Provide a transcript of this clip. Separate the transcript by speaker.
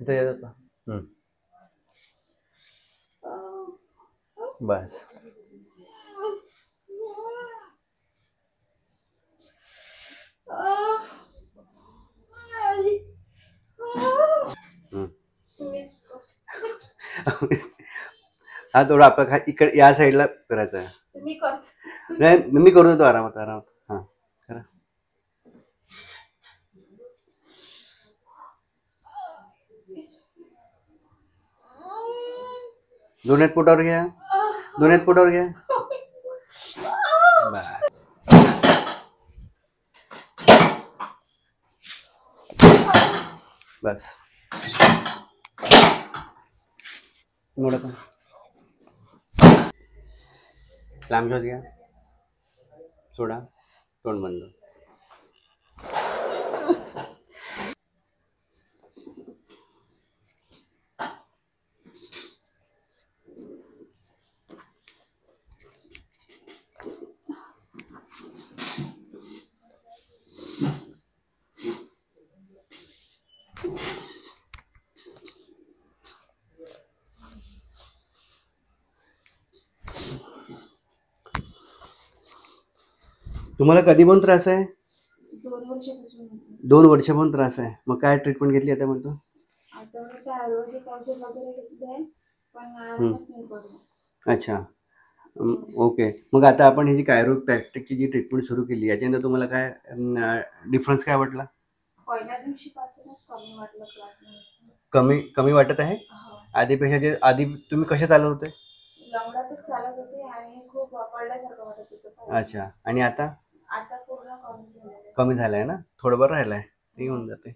Speaker 1: इथे येतात का? बस. हा थोडा आपला इकडे या साईडला करायचा आहे. नाही मी करू देतो आरामात आरामात. हा करा. दोन्ही पोटावर घ्या. दोन्ही पोटावर घ्या. बस बस. मोडा पण लांब श्वास घ्या. सोडा. तोंड बंद. तुम्हाला कधी पण त्रास आहे? 2 वर्षापासून त्रास आहे. मग काय ट्रीटमेंट घेतली आता म्हणतो? अच्छा. ओके. मग आता आपण ही जी कायरोप्रॅक्टिकची जी ट्रीटमेंट सुरू केली याच्यानंतर तुम्हाला काय डिफरन्स काय वाटला?
Speaker 2: पहिल्या दिवशीपासूनच कमी वाटलं.
Speaker 1: कमी वाटत आहे? आधीपेक्षा जे आधी तुम्ही कसे चालत होते?
Speaker 2: लंगडातच चालत होते आणि खूप पडल्यासारखं वाटत होतं.
Speaker 1: अच्छा. आणि आता
Speaker 2: आता पूर्ण कमी
Speaker 1: झालंय ना? थोडं बरं राहिलंय. ते होऊन जाते.